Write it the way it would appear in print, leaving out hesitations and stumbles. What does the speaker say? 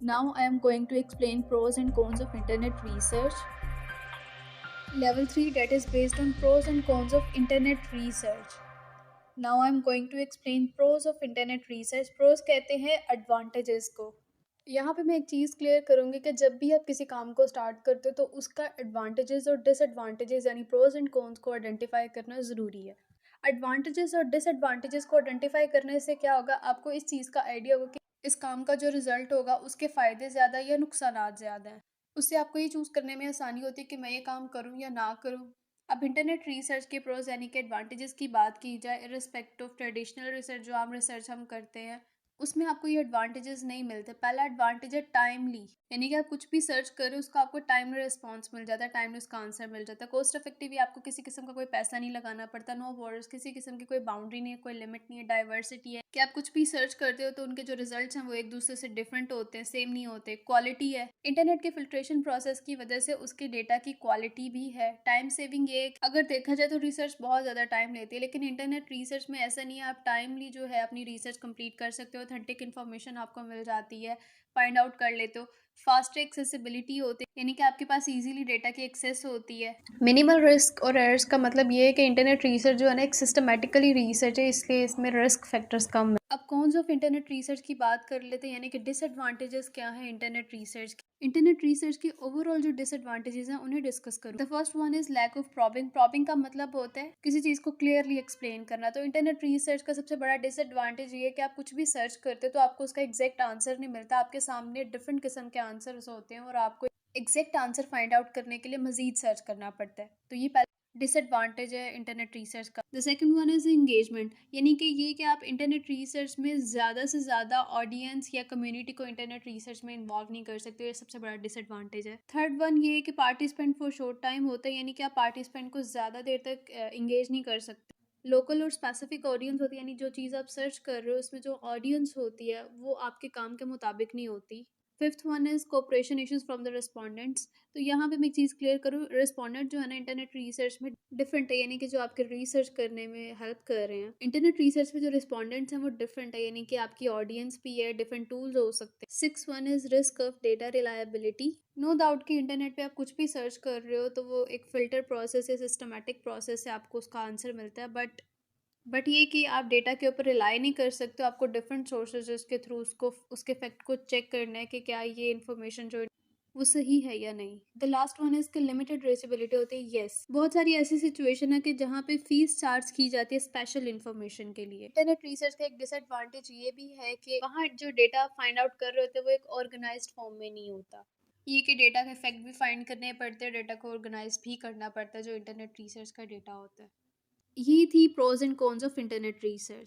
Now I am going to explain pros and cons of internet research. Level 3, that is based on pros and cons of internet research. Now I am going to explain pros of internet research. Pros कहते हैं advantages को. यहाँ पे मैं एक चीज़ clear करूँगी कि जब भी आप किसी काम को स्टार्ट करते हो तो उसका एडवांटेजेस और डिसएडवांटेजेस यानी प्रोज एंड कॉन्स को आइडेंटिफाई करना ज़रूरी है. एडवांटेजेस और डिसएडवांटेजेस को आइडेंटिफाई करने से क्या होगा, आपको इस चीज़ का आइडिया होगा कि इस काम का जो रिजल्ट होगा उसके फ़ायदे ज़्यादा या नुकसानात ज़्यादा हैं. उससे आपको ये चूज़ करने में आसानी होती है कि मैं ये काम करूँ या ना करूँ. अब इंटरनेट रिसर्च के प्रोज यानी कि एडवांटेजेस की बात की जाए, इर्रिस्पेक्टिव ऑफ ट्रेडिशनल रिसर्च जो आम रिसर्च हम करते हैं उसमें आपको ये एडवांटेजेस नहीं मिलते. पहला एडवांटेज है टाइमली, यानी कि आप कुछ भी सर्च कर रहे हो उसका आपको टाइमली रिस्पॉन्स मिल जाता है, टाइमली उसका आंसर मिल जाता है. कॉस्ट इफेक्टिव, आपको किसी किस्म का कोई पैसा नहीं लगाना पड़ता. नो बॉर्डर्स, किसी किस्म की कोई बाउंड्री नहीं है, कोई लिमिट नहीं है. डाइवर्सिटी है कि आप कुछ भी सर्च करते हो तो उनके जो रिजल्ट्स हैं वो एक दूसरे से डिफरेंट होते हैं, सेम नहीं होते. क्वालिटी है, इंटरनेट के फिल्ट्रेशन प्रोसेस की वजह से उसके डेटा की क्वालिटी भी है. टाइम सेविंग, ये अगर देखा जाए तो रिसर्च बहुत ज़्यादा टाइम लेती है, लेकिन इंटरनेट रिसर्च में ऐसा नहीं है. आप टाइमली जो है अपनी रिसर्च कंप्लीट कर सकते हो, ऑथेंटिक इन्फॉर्मेशन आपको मिल जाती है, फाइंड आउट कर लेते हो. फास्ट एक्सेसिबिलिटी होती है, यानी कि आपके पास इजीली डेटा की एक्सेस होती है. मिनिमल रिस्क और एरर्स का मतलब ये है कि इंटरनेट रिसर्च जो है ना एक सिस्टमेटिकली रिसर्च है, इसलिए इसमें रिस्क फैक्टर्स कम है. अब कॉन्स ऑफ इंटरनेट रिसर्च की बात कर लेते हैं, यानी कि डिसएडवांटेजेस क्या है इंटरनेट रिसर्च के. इंटरनेट रिसर्च के ओवरऑल जो डिसएडवांटेजेस हैं उन्हें डिस्कस करूँ. The first one is lack of probing. Probing का मतलब होता है किसी चीज को क्लियरली एक्सप्लेन करना. तो इंटरनेट रिसर्च का सबसे बड़ा डिसएडवांटेज ये है कि आप कुछ भी सर्च करते हो तो आपको उसका एग्जैक्ट आंसर नहीं मिलता. आपके सामने डिफरेंट किस्म के आंसर्स होते हैं और आपको एग्जैक्ट आंसर फाइंड आउट करने के लिए मजीद सर्च करना पड़ता है. तो ये डिसएडवांटेज है इंटरनेट रिसर्च का. The second one is engagement, यानी कि ये कि आप इंटरनेट रिसर्च में ज़्यादा से ज़्यादा ऑडियंस या कम्युनिटी को इंटरनेट रिसर्च में इन्वॉल्व नहीं कर सकते. ये सबसे बड़ा डिसएडवांटेज है. थर्ड वन ये है कि पार्टिसिपेंट फॉर शॉर्ट टाइम होता है, यानी कि आप पार्टिसिपेंट को ज़्यादा देर तक इंगेज नहीं कर सकते. लोकल और स्पेसिफिक ऑडियंस होती है, यानी जो चीज़ आप सर्च कर रहे हो उसमें जो ऑडियंस होती है वो आपके काम के मुताबिक नहीं होती. Fifth one is cooperation issues from the respondents. तो यहाँ पे मैं एक चीज़ क्लियर करूँ, रिस्पोंडेंट जो है ना इंटरनेट रिसर्च में डिफरेंट है, यानी कि जो आपके रिसर्च करने में हेल्प कर रहे हैं. इंटरनेट रिसर्च में जो रिस्पोंडेंट्स हैं वो डिफरेंट है, यानी कि आपकी ऑडियंस भी है, डिफरेंट टूल्स हो सकते हैं. Six one is risk of data reliability. No doubt कि इंटरनेट पे आप कुछ भी सर्च कर रहे हो तो वो एक फिल्टर प्रोसेस या सिस्टमेटिक प्रोसेस से आपको उसका आंसर मिलता है. बट ये कि आप डेटा के ऊपर रिलाई नहीं कर सकते. आपको डिफरेंट सोर्सेज के थ्रू उसको उसके फैक्ट को चेक करना है कि क्या ये इन्फॉर्मेशन जो वो सही है या नहीं. द लास्ट वन है इसके लिमिटेड ट्रेसेबिलिटी होती है. येस, बहुत सारी ऐसी सिचुएशन है कि जहाँ पे फीस चार्ज की जाती है स्पेशल इन्फॉर्मेशन के लिए. इंटरनेट रिसर्च का एक डिसएडवांटेज ये भी है कि वहाँ जो डेटा फाइंड आउट कर रहे होते हैं वो एक ऑर्गेनाइज्ड फॉर्म में नहीं होता. ये कि डेटा के फैक्ट भी फाइंड करने पड़ते हैं, डेटा को ऑर्गेनाइज भी करना पड़ता है जो इंटरनेट रिसर्च का डेटा होता है. ये थी pros and cons of internet research.